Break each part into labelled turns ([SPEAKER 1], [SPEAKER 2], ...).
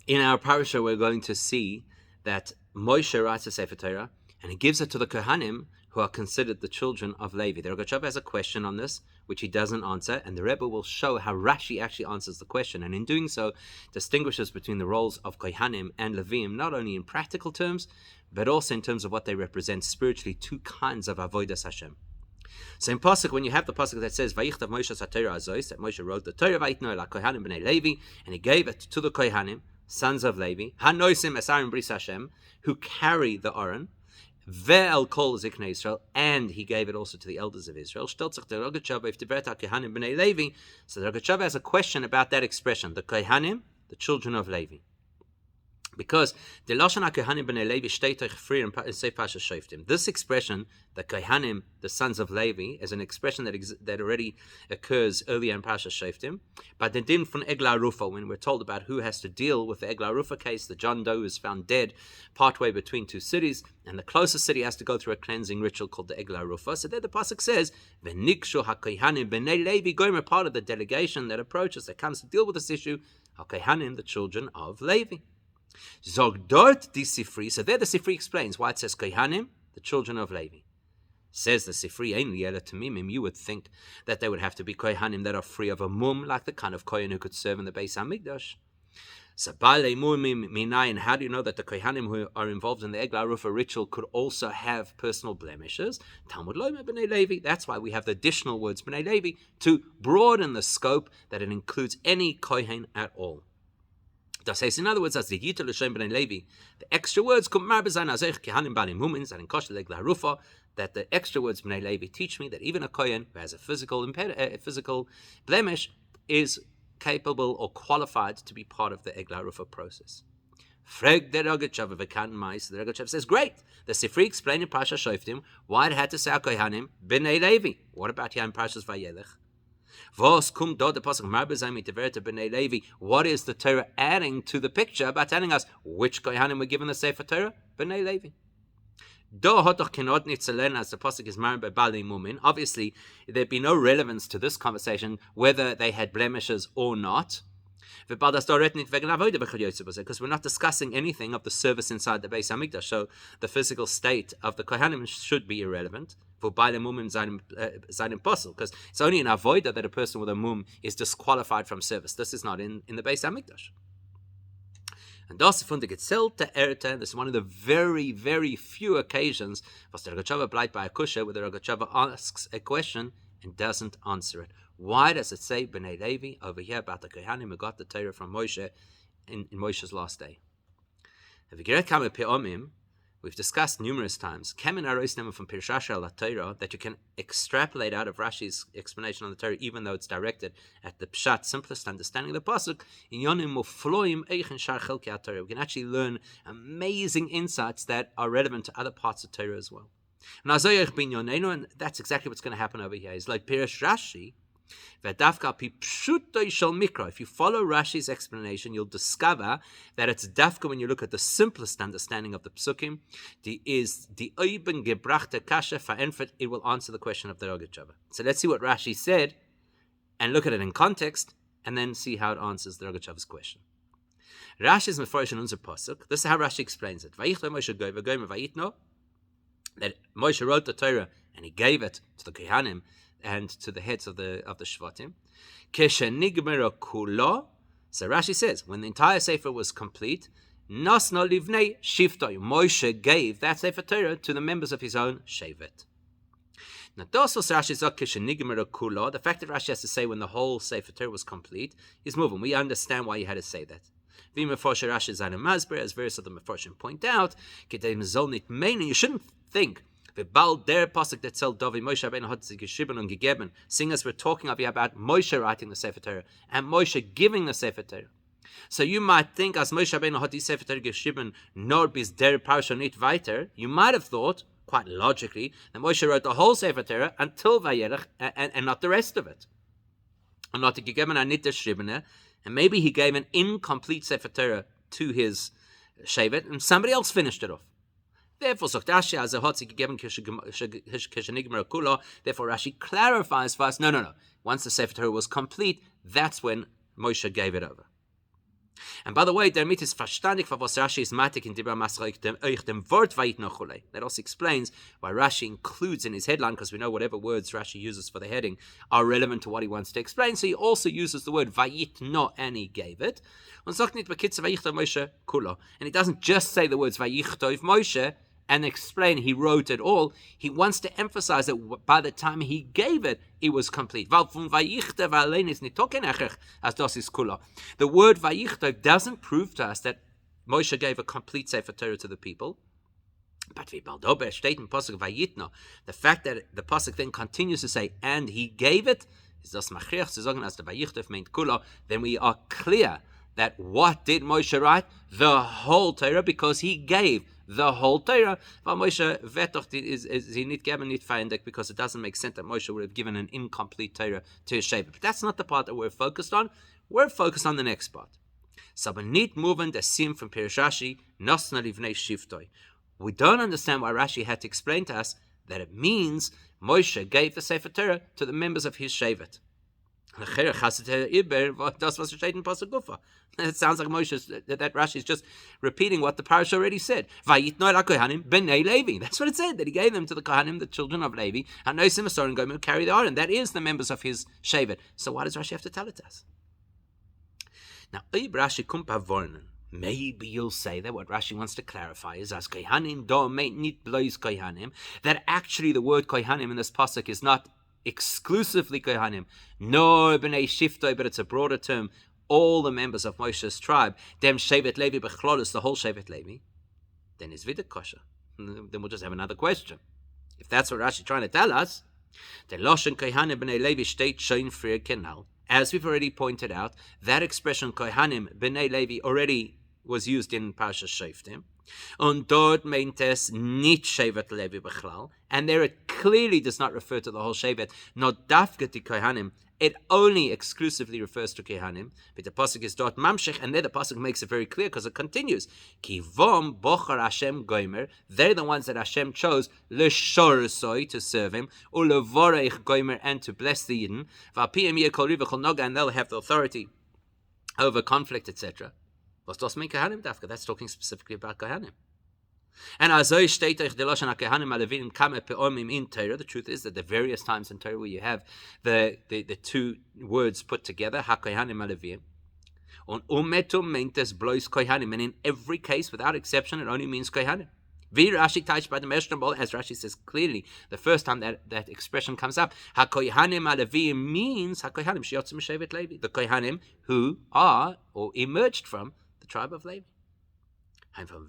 [SPEAKER 1] In our parasha, we're going to see that Moshe writes a Sefer Torah, and he gives it to the Kohanim, who are considered the children of Levi. The Rogatchover has a question on this, which he doesn't answer, and the Rebbe will show how Rashi actually answers the question, and in doing so, distinguishes between the roles of Kohanim and Levim, not only in practical terms, but also in terms of what they represent spiritually, two kinds of avodas Hashem. So in Pasuk, when you have the Pasuk that says, Vayichtav Moshe HaTorah Azos, that Moshe wrote the Torah, Vayitno la Kohanim b'nei Levi, and he gave it to the Kohanim, sons of Levi, Hanoisim Esarim Bris Hashem, who carry the Aron, Ve'el Kol Ziknei Israel, and he gave it also to the elders of Israel. So the Rogatchover has a question about that expression, the Kohanim, the children of Levi. Because the Lashon HaKohanim b'nei Levi steht euch früher in Sefer Parshas Shoftim. This expression, the Kohanim, the sons of Levi, is an expression that already occurs earlier in Parshas Shoftim. But the din from Egla Rufa, when we're told about who has to deal with the Egla Rufa case, the John Doe is found dead partway between two cities, and the closest city has to go through a cleansing ritual called the Egla Rufa. So there the pasuk says, "V'nikshu HaKohanim b'nei Levi," Gomer, part of the delegation that approaches, that comes to deal with this issue, HaKohanim, the children of Levi. Zog dort di Sifri. So there the Sifri explains why it says Kohanim, the children of Levi. Says the Sifri, Ein li'ela tamimim, you would think that they would have to be Kohanim that are free of a mum, like the kind of Kohen who could serve in the Beis HaMikdash. So bale mumim minayin, how do you know that the Kohanim who are involved in the Egla Rufa ritual could also have personal blemishes? Talmud loyma b'nei Levi. That's why we have the additional words b'nei Levi to broaden the scope that it includes any Kohen at all. Das heißt, in other words, as the Yitel Hashem b'nei Levi, the extra words that the extra words b'nei Levi teach me that even a Kohen who has a physical blemish is capable or qualified to be part of the Egla Rufa process. Frag the Rogatchover v'kan mais. The Rogatchover says, great. The Sifri explained in Parshas Shoftim why it had to say Kohanim b'nei Levi. What about here in Parshas Vayeilech? What is the Torah adding to the picture by telling us which Kohanim were given the Sefer Torah? B'nei Levi. As the pasuk is married by Bali Mumin, obviously there'd be no relevance to this conversation whether they had blemishes or not. Because we're not discussing anything of the service inside the Beis HaMikdash, so the physical state of the Kohanim should be irrelevant. For Bali Mumim Zayin Posel, because it's only in Avodah that a person with a mum is disqualified from service. This is not in the Beis HaMikdash. And das is one of the very, very few occasions where the Rogatchover bleibt bei a kusha, where the Rogatchover asks a question and doesn't answer it. Why does it say B'nei Levi over here about the Kohanim who got the Torah from Moshe in Moshe's last day? We've discussed numerous times from Pirshasha la Torah that you can extrapolate out of Rashi's explanation on the Torah, even though it's directed at the pshat, simplest understanding of the pasuk. We can actually learn amazing insights that are relevant to other parts of Torah as well. And that's exactly what's going to happen over here. It's like Pirish Rashi. If you follow Rashi's explanation, you'll discover that it's dafka when you look at the simplest understanding of the psukim. It will answer the question of the Rogatchover. So let's see what Rashi said and look at it in context and then see how it answers the Rogatchover's question. Rashi's meforish in unser pasuk. This is how Rashi explains it. That Moshe wrote the Torah and he gave it to the Kohanim and to the heads of the Shvatim. So Rashi says, when the entire Sefer was complete, Nasno livnei shiftoi, Moshe gave that Sefer Torah to the members of his own Shevet. Now, the fact that Rashi has to say when the whole Sefer Torah was complete is moving. We understand why he had to say that. As various of the Meforshim point out, you shouldn't think seeing as we're talking about Moshe writing the Sefer Torah and Moshe giving the Sefer Torah. So you might think, as Moshe Rabbeinu had die Sefer Torah geschrieben, nor bis der Parasha nicht weiter, you might have thought, quite logically, that Moshe wrote the whole Sefer Torah until Vayeilech and not the rest of it. And not gegeben an nicht geschriebene, and maybe he gave an incomplete Sefer Torah to his Shevet, and somebody else finished it off. Therefore, Rashi clarifies for us, no. Once the Sefer Torah was complete, that's when Moshe gave it over. And by the way, damit is verstandig, was Rashi is matik in Dibra Masraik dem Wort Vayitnochule. That also explains why Rashi includes in his headline, because we know whatever words Rashi uses for the heading are relevant to what he wants to explain. So he also uses the word Vayitno, and he gave it. And he doesn't just say the words Vayichtov Moshe and explain he wrote it all. He wants to emphasize that by the time he gave it, it was complete. The word Vayichtov doesn't prove to us that Moshe gave a complete Sefer Torah to the people. But the fact that the pasuk then continues to say, and he gave it, then we are clear that what did Moshe write? The whole Torah, because he gave the whole Torah. Because it doesn't make sense that Moshe would have given an incomplete Torah to his Shevet. But that's not the part that we're focused on. We're focused on the next part. We don't understand why Rashi had to explain to us that it means Moshe gave the Sefer Torah to the members of his Shevet. It sounds like that Rashi is just repeating what the parish already said. That's what it said, that he gave them to the Kohanim, the children of Levi, and who carry the Aron. That is the members of his Shevet. So why does Rashi have to tell it to us? Now, maybe you'll say that what Rashi wants to clarify is as Kohanim do nit blois Kohanim, that actually the word Kohanim in this pasuk is not exclusively Kohanim, nor b'nei Shiftoi, but it's a broader term, all the members of Moshe's tribe, dem Shevet Levi b'chlolus, the whole Shevet Levi, then is vida kosher. Then we'll just have another question. If that's what Rashi is trying to tell us, the Loshen Kohanim b'nei Levi steht schon früher kenal. As we've already pointed out, that expression Kohanim b'nei Levi already was used in Parashas Shoftim. Und dort meint es nicht Shevet Levi bechlal, and there it clearly does not refer to the whole Shevet, not dafka to Kohanim. It only exclusively refers to Kohanim. But the pasuk is dort mamshech, and there the pasuk makes it very clear because it continues. Ki vom bochar Hashem goimer. They're the ones that Hashem chose l'shorsoi, to serve Him, ulevorech goimer, and to bless the Yidden. V'apiyim yekol riva chol noga, and they'll have the authority over conflict, etc. Was das mean Kohanim dafka? That's talking specifically about Kohanim. And azoi steht euch the lashon haKohanim alevim kame peomim in Torah. The truth is that the various times in Torah where you have the two words put together, haKohanim alevim, on umetum meintes blois Kohanim, and in every case, without exception, it only means Kohanim. Wie Rashi touched by the Meshnah, as Rashi says clearly, the first time that expression comes up, haKohanim alevim means haKohanim sheyotzim shevet Levi, the Kohanim who are or emerged from the tribe of Levi. So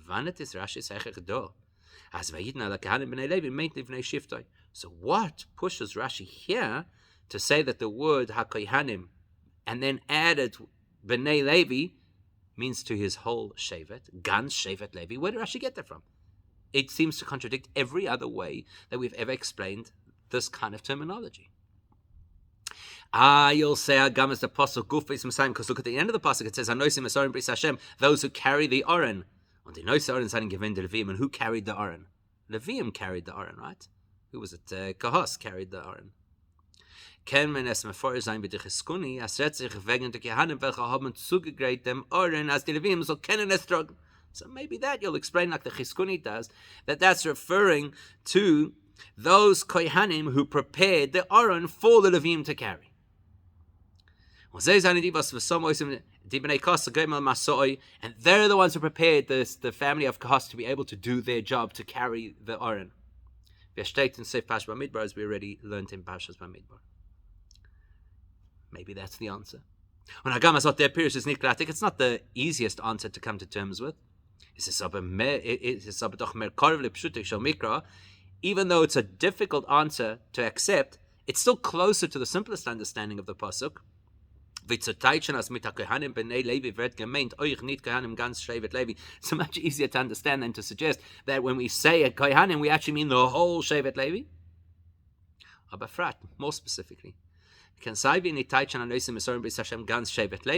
[SPEAKER 1] what pushes Rashi here to say that the word haKohanim and then added b'nei Levi means to his whole Shevet, Gans Shevet Levi? Where did Rashi get that from? It seems to contradict every other way that we've ever explained this kind of terminology. You'll say Agam is the pasuk guf is Messiah, because look at the end of the pasuk, it says Anosim Esorim Bris Hashem, those who carry the Aron. And the Nois Aron signing given the Leviim, and who carried the Aron? Leviim carried the Aron, right? Who was it? Kahos carried the Aron. Ken men es mefor sein mit Cheskuni, as redt sich wegen der Kohanim, welche haben zugegreit dem Aron, as die Leviim so kennen es trug. So maybe that you'll explain like the Cheskuni does, that's referring to those Kohanim who prepared the Aron for the Leviim to carry. And they're the ones who prepared the family of Kahos to be able to do their job to carry the Aron. As we already learned in Parshas Bamidbar. Maybe that's the answer. It's not the easiest answer to come to terms with. Even though it's a difficult answer to accept, it's still closer to the simplest understanding of the pasuk. It's so much easier to understand than to suggest that when we say a Kohanim, we actually mean the whole Shevet Levi. Aber frat, more specifically,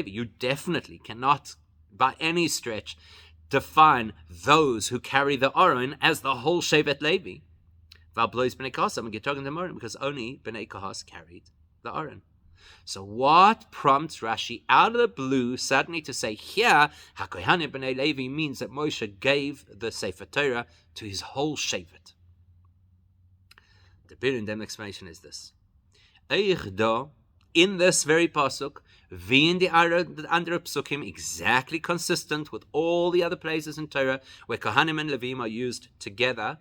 [SPEAKER 1] you definitely cannot, by any stretch, define those who carry the Aron as the whole Shevet Levi. Because only Bnei Kahos carried the Aron. So what prompts Rashi out of the blue suddenly to say here, HaKohanim b'nei Levi means that Moshe gave the Sefer Torah to his whole shevet? The Birindem explanation is this. In this very pasuk, in the other psukim, exactly consistent with all the other places in Torah where Kohanim and Levim are used together,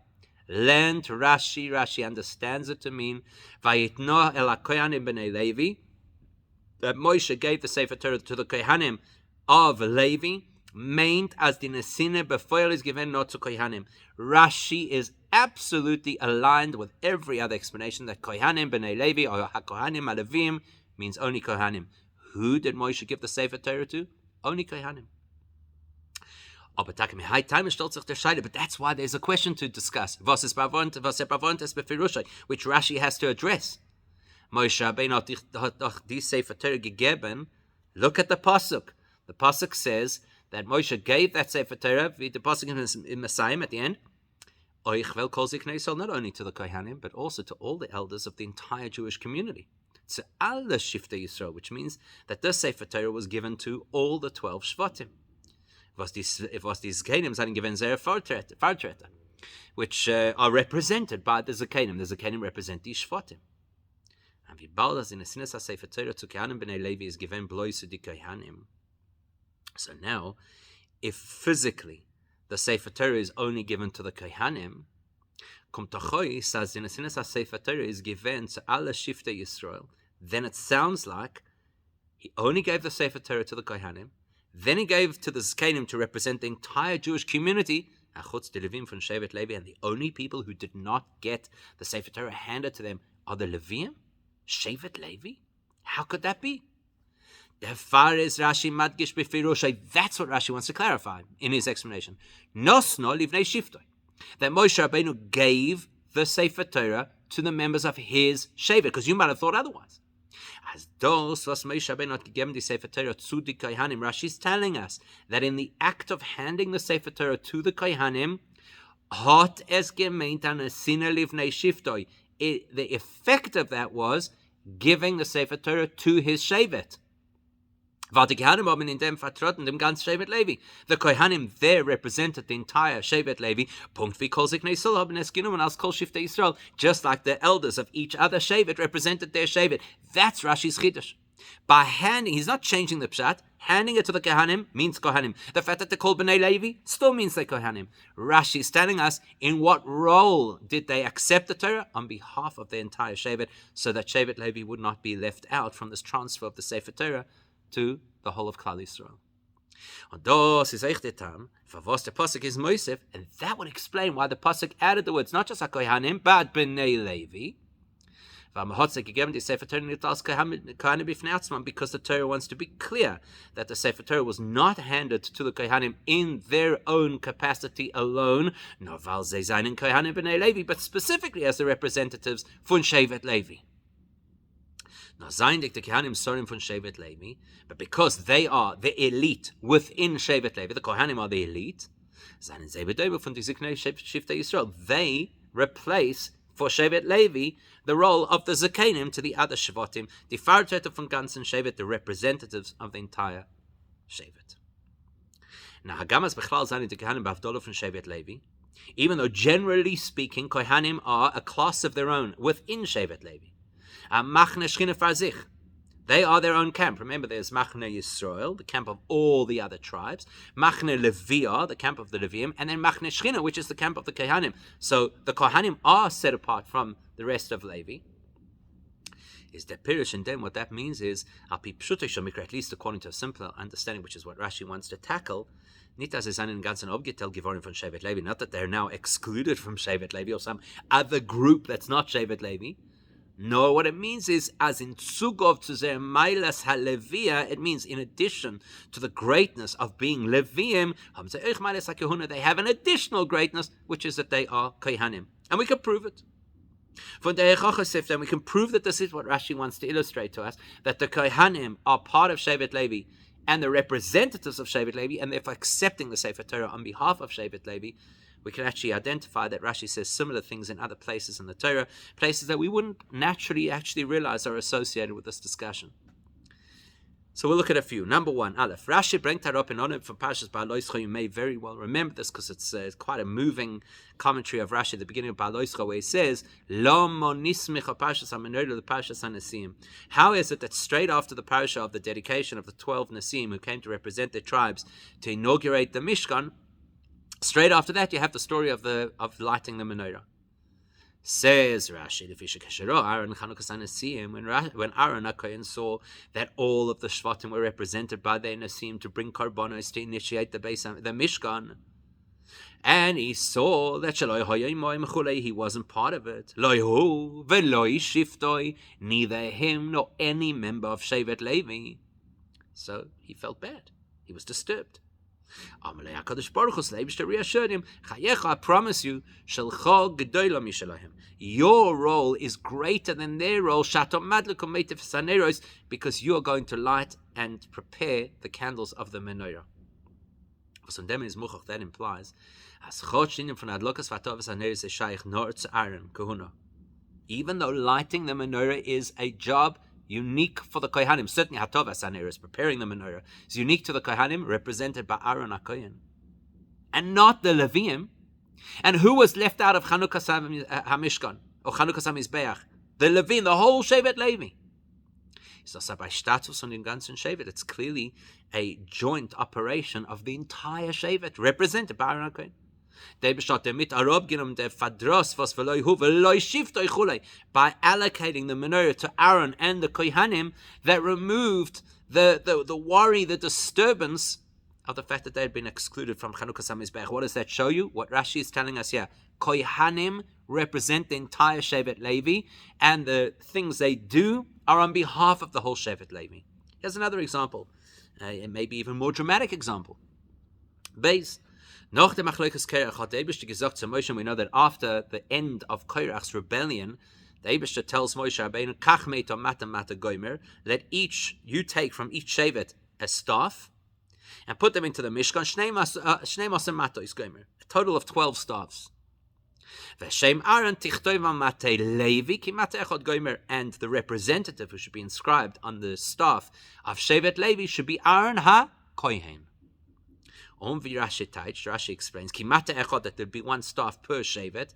[SPEAKER 1] learned Rashi understands it to mean Vayitno el HaKohanim b'nei Levi, that Moshe gave the Sefer Torah to the Kohanim of Levi, meant as the Nesine before is given not to Kohanim. Rashi is absolutely aligned with every other explanation that Kohanim b'nei Levi or HaKohanim Alevim means only Kohanim. Who did Moshe give the Sefer Torah to? Only Kohanim. But that's why there's a question to discuss, which Rashi has to address. Moshe Rabbeinu hat die Sefer Torah gegeben. Look at the pasuk. The pasuk says that Moshe gave that Sefer Torah, the pasuk in Messiah at the end, not only to the Kohanim, but also to all the elders of the entire Jewish community. To alle Shiftei Yisrael, which means that this Sefer Torah was given to all the 12 Shvatim. Was these Zakanim seien given sehr Fartreter, which are represented by the Zakanim. The Zakanim represent these Shvatim. And wie bald as in the Sinnes Sefer Torah zu Kohanim b'nei Levi is given bloß die Kohanim. So now, if physically the Sefer Torah is only given to the Kohanim, kommt Achoi says in the Sinnes Sefer Torah is given to alle Shiftei Yisrael, then it sounds like he only gave the Sefer Torah to the Kohanim, then he gave to the Zakanim to represent the entire Jewish community, achutz de Levim from Shevet Levi, and the only people who did not get the Sefer Torah handed to them are the Levim? Shevet Levi? How could that be? That's what Rashi wants to clarify in his explanation. Nosno livnei shiftoi. That Moshe Rabbeinu gave the Sefer Torah to the members of his Shevet, because you might have thought otherwise. As those was Moshe Rabbeinu hat gegeben die Sefer Torah zu die Kohanim, Rashi is telling us that in the act of handing the Sefer Torah to the Kohanim, hat es gemeint an esina livnei shiftoi. The effect of that was giving the Sefer Torah to his Shevet. The Kohanim there represented the entire Shevet Levi, just like the elders of each other Shevet represented their Shevet. That's Rashi's Chiddush. By handing, he's not changing the pshat. Handing it to the Kohanim means Kohanim. The fact that they call Bnei Levi still means they're Kohanim. Rashi is telling us in what role did they accept the Torah on behalf of the entire Shevet, so that Shevet Levi would not be left out from this transfer of the Sefer Torah to the whole of Klal Yisrael. And das is echt der Tam, for was the pasuk is Mosef, and that would explain why the pasuk added the words not just HaKohanim but Bnei Levi. Because the Torah wants to be clear that the Sefer Torah was not handed to the Kohanim in their own capacity alone, but specifically as the representatives von Shevet Levi. But because they are the elite within Shevet Levi, the Kohanim are the elite, they replace for Shevet Levi the role of the Zakanim to the other Shvatim, the Fartreter von ganzen Shevet, the representatives of the entire Shevet. Now, Hagamas Bechlal Zayin the Kohanim Bavdolo from Shevet Levi, even though generally speaking, Kohanim are a class of their own within Shevet Levi. Machne Shchina Farzich. They are their own camp. Remember, there's Machne Yisrael, the camp of all the other tribes. Machne Leviah, the camp of the Leviim. And then Machne Shchina, which is the camp of the Kohanim. So the Kohanim are set apart from the rest of Levi. Is the Pirush, and then what that means is, at least according to a simpler understanding, which is what Rashi wants to tackle, not that they're now excluded from Shevet Levi or some other group that's not Shevet Levi. No, what it means is, as in Tsugov to their Mailas HaLevia, it means in addition to the greatness of being Leviim, they have an additional greatness, which is that they are Kohanim. And we can prove it. Then we can prove that this is what Rashi wants to illustrate to us, that the Kohanim are part of Shevet Levi and the representatives of Shevet Levi, and therefore accepting the Sefer Torah on behalf of Shevet Levi, we can actually identify that Rashi says similar things in other places in the Torah, places that we wouldn't naturally actually realize are associated with this discussion. So we'll look at a few. Number one, Aleph. Rashi brings that up in honor for Parshas Ba'aloischa. You may very well remember this because it's quite a moving commentary of Rashi at the beginning of Ba'aloischa, where he says, how is it that straight after the parasha of the dedication of the 12 Nasim who came to represent their tribes to inaugurate the Mishkan, straight after that you have the story of lighting the menorah? Says Rashi, when Aaron HaKohen saw that all of the Shvatim were represented by their Nasim to bring Karbanos to initiate the Mishkan, and he saw that he wasn't part of it, neither him nor any member of Shevet Levi, so he felt bad. He was disturbed. I promise you, your role is greater than their role, because you are going to light and prepare the candles of the menorah. That implies even though lighting the menorah is a job unique for the Kohanim, certainly Hatovas Haneros, preparing the menorah, is unique to the Kohanim, represented by Aaron HaKohen, and not the Leviim. And who was left out of Chanukas HaMishkan, or Chanukas HaMizbeach? The Leviim, the whole Shevet Levi. So by status on den ganzen Shevet, it's clearly a joint operation of the entire Shevet, represented by Aaron HaKohen. By allocating the menorah to Aaron and the Kohanim, that removed the worry, the disturbance of the fact that they had been excluded from Chanukas HaMizbeach. What does that show you? What Rashi is telling us here. Kohanim represent the entire Shevet Levi, and the things they do are on behalf of the whole Shevet Levi. Here's another example, maybe even more dramatic example. Base. Nach dem Machlokes Korach hat der Eibishter gesagt zu Moshe, we know that after the end of Korach's rebellion, the Eibishter tells Moshe Rabbeinu, Kach meita mata mata gomer, let you take from each shevet a staff, and put them into the Mishkan, shnei masa mata is gomer, a total of 12 staffs. V'shem Aaron tichtov mate Levi ki mata echad gomer, and the representative who should be inscribed on the staff of Shevet Levi should be Aaron ha-Kohen. Rashi explains that there'd be one staff per shevet.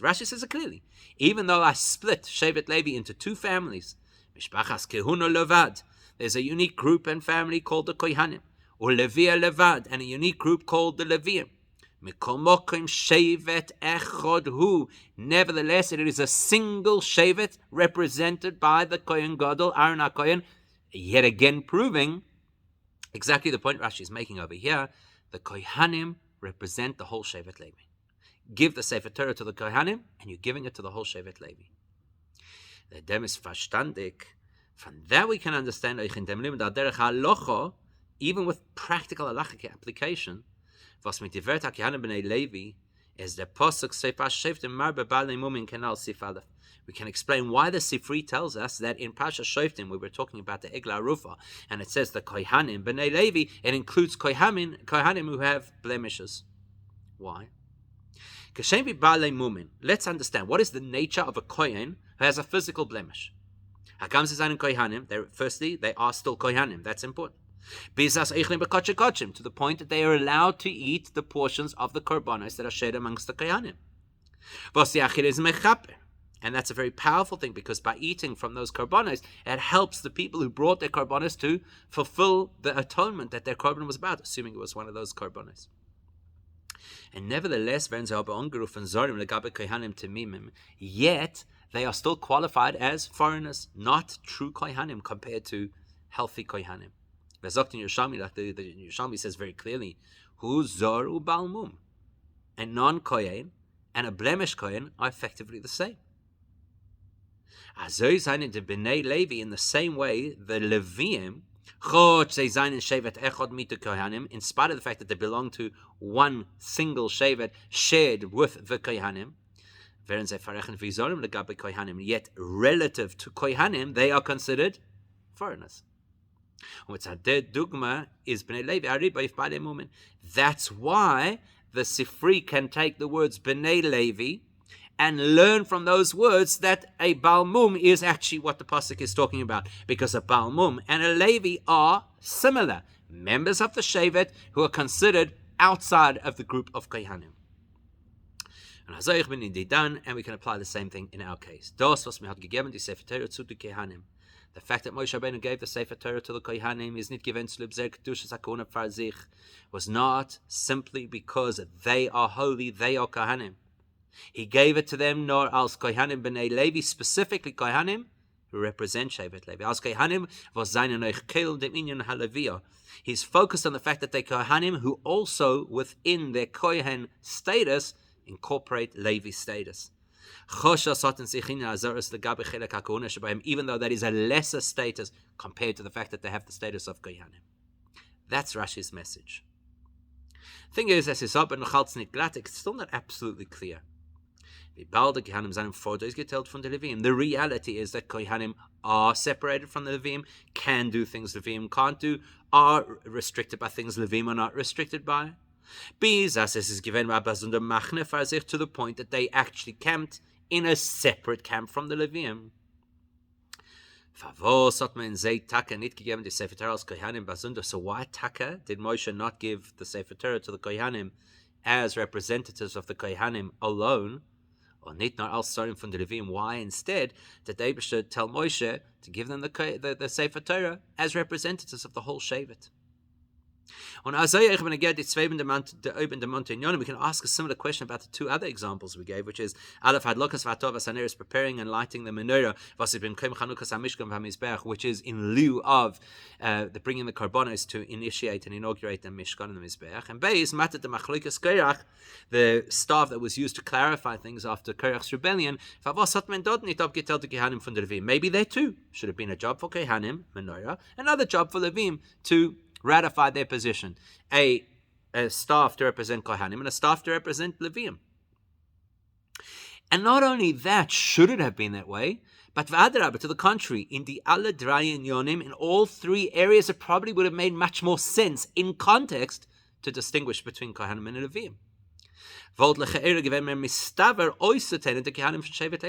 [SPEAKER 1] Rashi says it clearly. Even though I split Shevet Levi into two families, there's a unique group and family called the Kohanim, or Levia Levad, and a unique group called the Leviim. Nevertheless, it is a single shevet represented by the Kohen Gadol, Aaron HaKohen, yet again proving exactly the point Rashi is making over here. The Kohanim represent the whole Shevet Levi. Give the Sefer Torah to the Kohanim, and you're giving it to the whole Shevet Levi. The dem is verstandig. From that we can understand, even with practical halachic application, was mit divert HaKohanim b'nei Levi is the posuk Sefer Shoftim mar b'balei mumin kenal sifalef. We can explain why the Sifri tells us that in Parshas Shoftim we were talking about the Egla Rufa, and it says the Kohanim b'nei Levi, it includes Kohanim who have blemishes. Why? Let's understand, what is the nature of a Kohen who has a physical blemish? Firstly, they are still Kohanim. That's important. To the point that they are allowed to eat the portions of the korbanos that are shared amongst the Kohanim. And that's a very powerful thing, because by eating from those korbanos, it helps the people who brought their korbanos to fulfill the atonement that their korban was about, assuming it was one of those korbanos. And nevertheless, yet they are still qualified as foreigners, not true kohanim compared to healthy kohanim. The Yerushalmi says very clearly, Hu zor u balmum. A non-kohen and a blemished kohen are effectively the same. In the same way, the Leviim, in spite of the fact that they belong to one single shevet shared with the Kohanim, yet relative to Kohanim, they are considered foreigners. That's why the Sifri can take the words B'nai Levi and learn from those words that a Balmum is actually what the Pasuk is talking about, because a Balmum and a Levi are similar, members of the Shevet who are considered outside of the group of Kohanim. And we can apply the same thing in our case. The fact that Moshe Rabbeinu gave the Sefer Torah to the Kohanim is nicht given zu Lebzer Kedushas HaKohanim for sich, was not simply because they are holy, they are Kohanim. He gave it to them nor als Kohanim B'nai Levi, specifically Kohanim who represent Shevet Levi. Als Kohanim was seine Neuchkel dem Inyan HaLeviyah. He's focused on the fact that they Kohanim who also within their Kohen status incorporate Levi status. Even though that is a lesser status compared to the fact that they have the status of Kohanim. That's Rashi's message. Thing is, as it's still not absolutely clear. The reality is that Kohanim are separated from the Levim, can do things Levim can't do, are restricted by things Levim are not restricted by. This is given to the point that they actually camped in a separate camp from the Levim. So why Taka did Moshe not give the Sefer Torah to the Kohanim as representatives of the Kohanim alone, or nicht not als Sorim from the Levim? Why instead did they should tell Moshe to give them the Sefer Torah as representatives of the whole Shevet? We can ask a similar question about the two other examples we gave, which is preparing and lighting the menorah, which is in lieu of the bringing the karbonos to initiate and inaugurate the Mishkan and the Mizbeach, and the staff that was used to clarify things after Korach's rebellion. Maybe there too should have been a job for Kohanim, menorah, another job for Levim to ratify their position. A staff to represent Kohanim and a staff to represent Levim. And not only that, should it have been that way, but to the contrary, in the Alle Drei Yonim, in all three areas, it probably would have made much more sense in context to distinguish between Kohanim and Levim.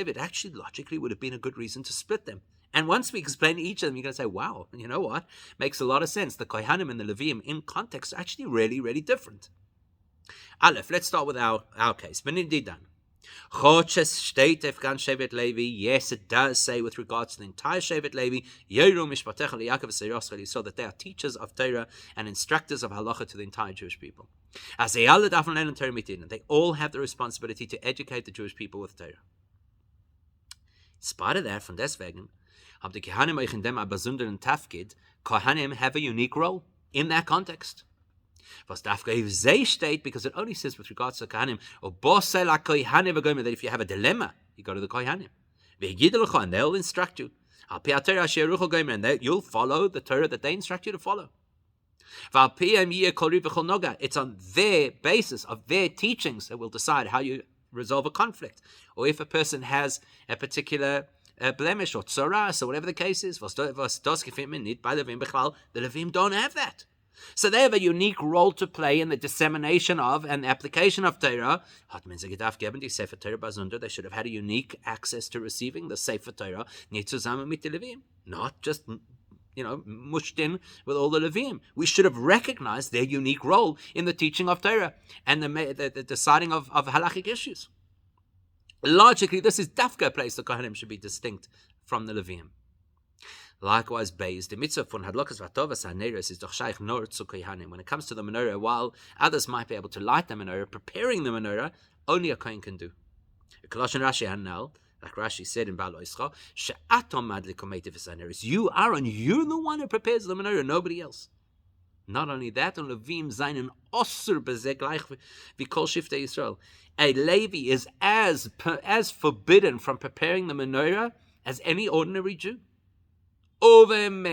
[SPEAKER 1] It actually logically would have been a good reason to split them. And once we explain each of them, you're going to say, wow, you know what? Makes a lot of sense. The Kohanim and the Levim in context are actually really, really different. Aleph, let's start with our case. Yes, it does say with regards to the entire Shevet Levi, so that they are teachers of Torah and instructors of halacha to the entire Jewish people. As they all have the responsibility to educate the Jewish people with Torah. In spite of that, from deswegen, Kohanim have a unique role in that context. Because it only says with regards to Kohanim, that if you have a dilemma, you go to the Kohanim. And they'll instruct you. And you'll follow the Torah that they instruct you to follow. It's on their basis of their teachings that will decide how you resolve a conflict. Or if a person has a particular blemish or tzoras or whatever the case is, the Levim don't have that. So they have a unique role to play in the dissemination of and the application of Torah. They should have had a unique access to receiving the Sefer Torah, not just mushed in with all the Levim. We should have recognized their unique role in the teaching of Torah and the deciding of halachic issues. Logically, this is dafka a place the Kohanim should be distinct from the Levim. Likewise, based the mitzvah von hadlokas vatovas haneros is doch shaykh nor zu Kohanim. When it comes to the menorah, while others might be able to light the menorah, preparing the menorah, only a kohen can do. Colossian Rashi Hanal, like Rashi said in Baal Oischa, she'atom madlikometiv haneros. You, Aaron, you're the one who prepares the menorah, nobody else. Not only that, on Levim seinen osur bezeh gleich wie kol shiftei Yisrael. A Levi is as forbidden from preparing the menorah as any ordinary Jew. So then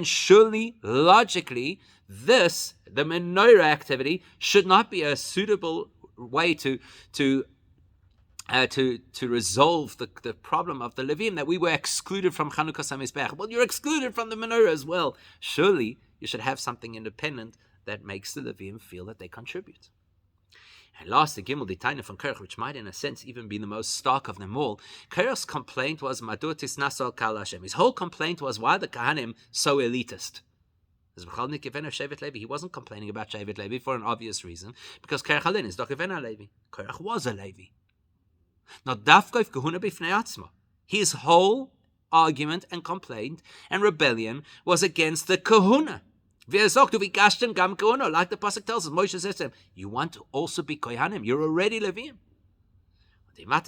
[SPEAKER 1] surely, logically, the menorah activity should not be a suitable way to to resolve the problem of the Levim, that we were excluded from Chanukah HaMizbeach. Well, you're excluded from the menorah as well. Surely you should have something independent that makes the Levim feel that they contribute. And last, the Gimel Ditaina from Korach, which might in a sense even be the most stark of them all. Korach's complaint was Madur Tisnasal Kal Hashem. His whole complaint was, why are the Kahanim so elitist? He wasn't complaining about Shevet Levi for an obvious reason, because Korach Halin is Dokivena Levi. Korach was a Levi. Not Dafkoif Kahuna Bifnei Atzma. His whole argument and complaint and rebellion was against the Kahuna. Like the pasuk tells us, Moshe says to him, you want to also be Kohanim? You're already Levim. Why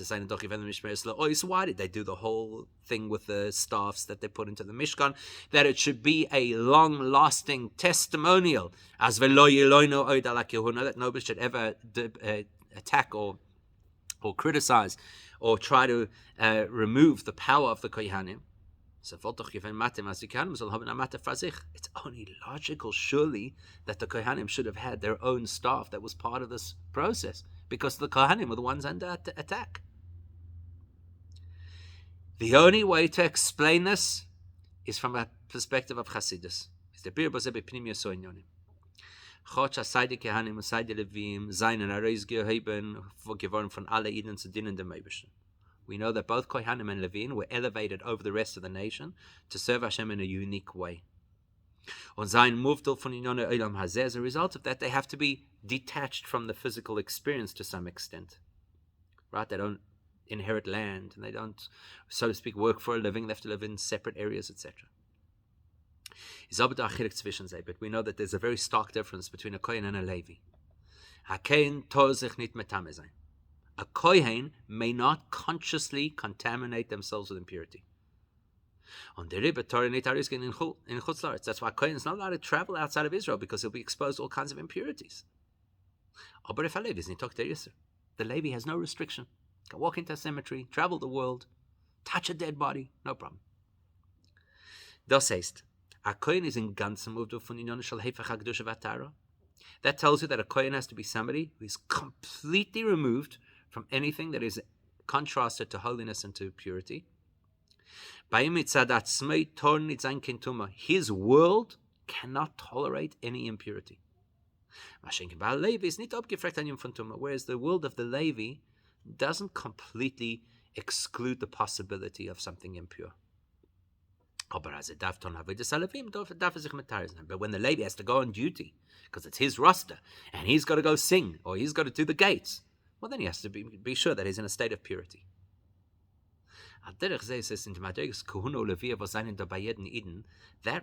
[SPEAKER 1] did they do the whole thing with the staffs that they put into the Mishkan? That it should be a long-lasting testimonial, that nobody should ever attack or criticize or try to remove the power of the Kohanim. It's only logical, surely, that the Kohanim should have had their own staff that was part of this process, because the Kohanim were the ones under attack. The only way to explain this is from a perspective of Chassidus. We know that both Kohanim and Levin were elevated over the rest of the nation to serve Hashem in a unique way. As a result of that, they have to be detached from the physical experience to some extent. Right? They don't inherit land, and they don't, so to speak, work for a living. They have to live in separate areas, etc. But we know that there's a very stark difference between a Kohen and a Levi. A Kohen may not consciously contaminate themselves with impurity. That's why Kohen is not allowed to travel outside of Israel, because he'll be exposed to all kinds of impurities. The Levi has no restriction. Can walk into a cemetery, travel the world, touch a dead body, no problem. Das heißt, a Kohen is in ganzem Uvdu von Inyon Shel Hefech HaKdusha V'Atara. That tells you that a Kohen has to be somebody who is completely removed from anything that is contrasted to holiness and to purity. His world cannot tolerate any impurity. Whereas the world of the Levi doesn't completely exclude the possibility of something impure. But when the Levi has to go on duty, because it's his roster, and he's got to go sing, or he's got to do the gates, well, then he has to be sure that he's in a state of purity. That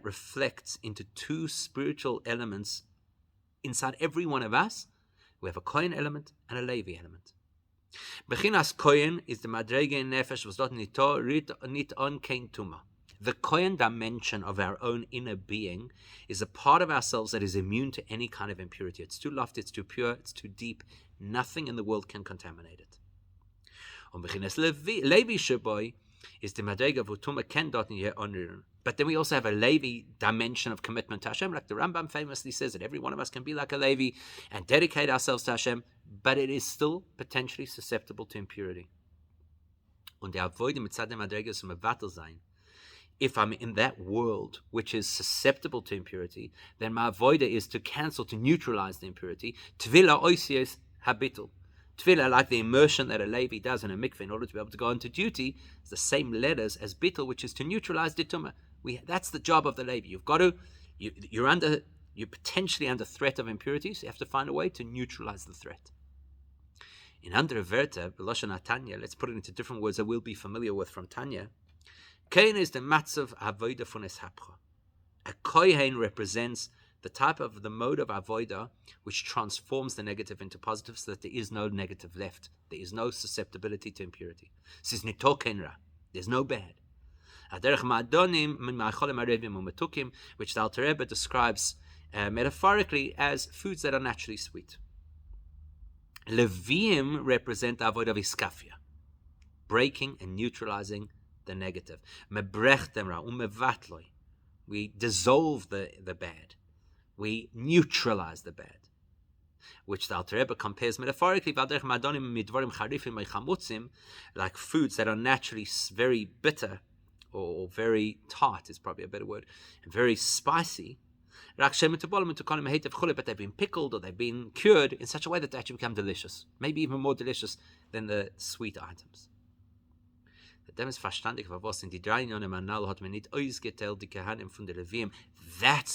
[SPEAKER 1] reflects into two spiritual elements inside every one of us. We have a Kohen element and a Levi element. Bechinas Kohen is the madrege nefesh was not nit on kein tuma. The Kohen dimension of our own inner being is a part of ourselves that is immune to any kind of impurity. It's too lofty, it's too pure, it's too deep. Nothing in the world can contaminate it. Levi Shaboy is the madrega v'tuma ken dot in honor. But then we also have a Levi dimension of commitment to Hashem, like the Rambam famously says that every one of us can be like a Levi and dedicate ourselves to Hashem, but it is still potentially susceptible to impurity. Und der Avoide mitzad der madrega ist mevatel sein. If I'm in that world which is susceptible to impurity, then my avoida is to cancel, to neutralize the impurity. Tvila oisies habitul. Tvila, like the immersion that a Levi does in a mikveh in order to be able to go into duty, is the same letters as bitul, which is to neutralize dituma. That's the job of the Levi. You're potentially under threat of impurities. So you have to find a way to neutralize the threat. In andere Wörter, B'loshen Tanya, let's put it into different words that we'll be familiar with from Tanya. Kohen is the matzav avoida von eshapcha. A kohen represents the type of the mode of avoida which transforms the negative into positive, so that there is no negative left. There is no susceptibility to impurity. There's no bad. Which the Alter Rebbe describes metaphorically as foods that are naturally sweet. Levim represent the avodah of iskafia, breaking and neutralizing the negative. We dissolve the bad. We neutralize the bad. which the Alter Rebbe compares metaphorically, like foods that are naturally very bitter, or very tart is probably a better word, and very spicy, but they've been pickled or they've been cured in such a way that they actually become delicious, maybe even more delicious than the sweet items. That's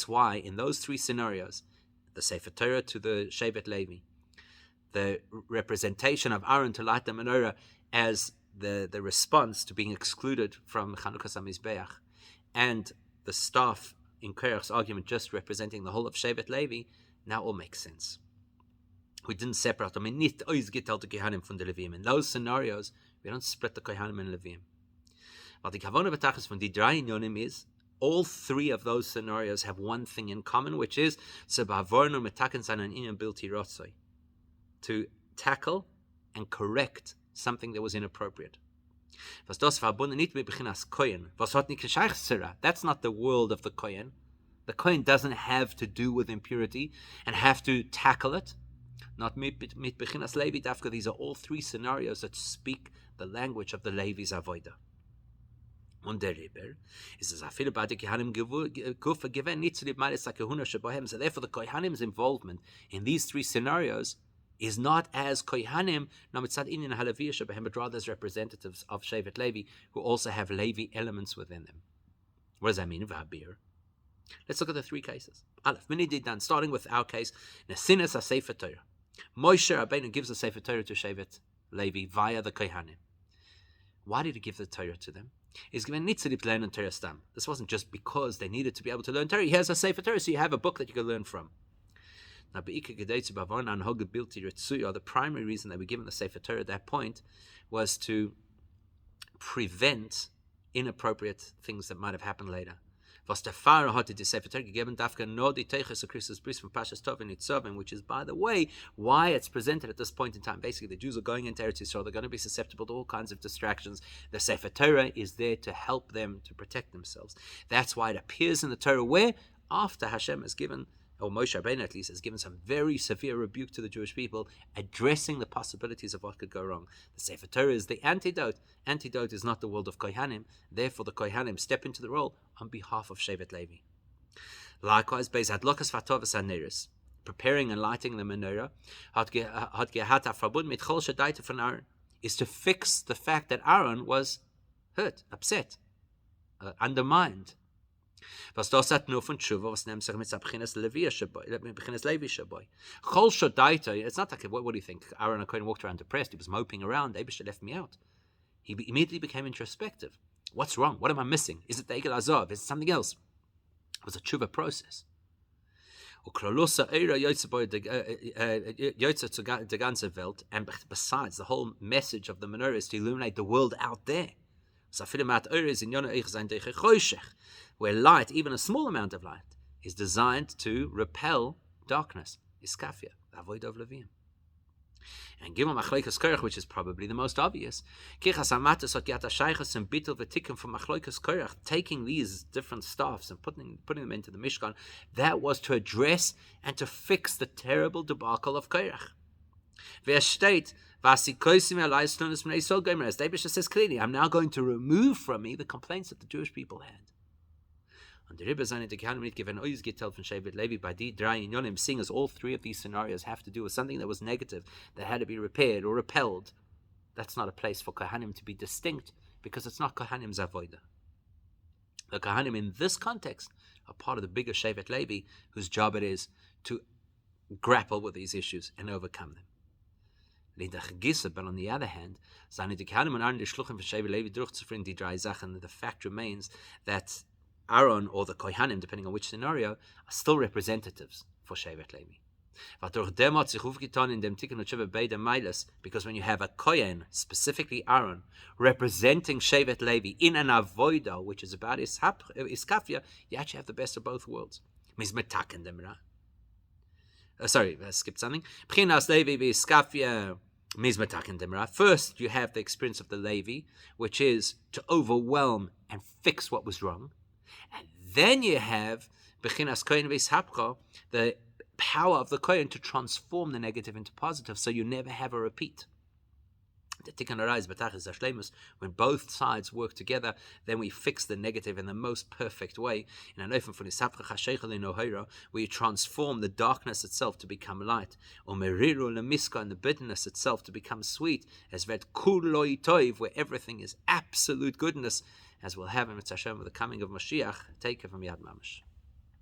[SPEAKER 1] why in those three scenarios, the Sefer Torah to the Shevet Levi, the representation of Aaron to light the menorah as the response to being excluded from Chanukas HaMizbeach, and the staff in Korach's argument just representing the whole of Shevet Levi, now all makes sense. We didn't separate them. In those scenarios, we don't split the Kohanim and Leviim. But the Kavanah B'tachas from the Drei Inyonim is all three of those scenarios have one thing in common, which is to tackle and correct something that was inappropriate. That's not the world of the Kohen. The Kohen doesn't have to do with impurity and have to tackle it. Not mit bechinas Levi dafka. These are all three scenarios that speak the language of the Levi's avodah. Und der Rebbe is as afil about the Kohanim gufa given nitzli malis hakehuna shebahem. So therefore, the Kohanim's involvement in these three scenarios is not as Kohanim, but rather as representatives of Shevet Levi, who also have Levi elements within them. What does that mean? Let's look at the three cases. Starting with our case, Nesinas HaSefer Torah. Moshe Rabbeinu gives the Sefer Torah to Shevet Levi via the Kohanim. Why did he give the Torah to them? He's given nitzli to learn on Torah stam. This wasn't just because they needed to be able to learn Torah. He has a Sefer Torah, so you have a book that you can learn from. Now, the primary reason that we given the Sefer Torah at that point was to prevent inappropriate things that might have happened later. Which is, by the way, why it's presented at this point in time. Basically, the Jews are going into Eretz Yisrael. They're going to be susceptible to all kinds of distractions. The Sefer Torah is there to help them to protect themselves. That's why it appears in the Torah where, after Hashem has given, or Moshe Rabbeinu at least, has given some very severe rebuke to the Jewish people, addressing the possibilities of what could go wrong. The Sefer Torah is the antidote. Antidote is not the world of Kohanim. Therefore, the Kohanim step into the role on behalf of Shevet Levi. Likewise, Beis Hadlokas Vatovas HaNeris, preparing and lighting the menorah, is to fix the fact that Aaron was hurt, upset, undermined. It's not like what do you think? Aaron Cohen walked around depressed. He was moping around. Eibishter left me out. He immediately became introspective. What's wrong? What am I missing? Is it the Egel Azov? Is it something else? It was a tshuva process. And besides, the whole message of the menorah is to illuminate the world out there. Where light, even a small amount of light, is designed to repel darkness. Iskafia, the avoid of Leviim. And given Machloikas Korach, which is probably the most obvious, taking these different staffs and putting them into the Mishkan, that was to address and to fix the terrible debacle of Korach. As David says clearly, I'm now going to remove from me the complaints that the Jewish people had. And the Rebbe Zayin the Kohanim given always get told from Shevet Levi by the Drei Inyonim, seeing as all three of these scenarios have to do with something that was negative, that had to be repaired or repelled. That's not a place for Kohanim to be distinct, because it's not Kohanim's avodah. The Kohanim in this context are part of the bigger Shevet Levi, whose job it is to grapple with these issues and overcome them. But on the other hand, the fact remains that Aaron or the Kohanim, depending on which scenario, are still representatives for Shevet Levi. Because when you have a Kohen, specifically Aaron, representing Shevet Levi in an avodah, which is about iskafia, you actually have the best of both worlds. Sorry, I skipped something. First, you have the experience of the Levi, which is to overwhelm and fix what was wrong. And then you have Bechinas Kohen V'Ishapcha, the power of the Kohen to transform the negative into positive, so you never have a repeat. The tikkun arais b'tachlis hashleimus, when both sides work together, then we fix the negative in the most perfect way. In an ofen von isapcha chasheicha le'nohira, where you transform the darkness itself to become light, or meriru lemiska, and the bitterness itself to become sweet, as ved kul loi toiv, where everything is absolute goodness, as we'll have in Hashem with the coming of Mashiach. Take it from Yad Mamash.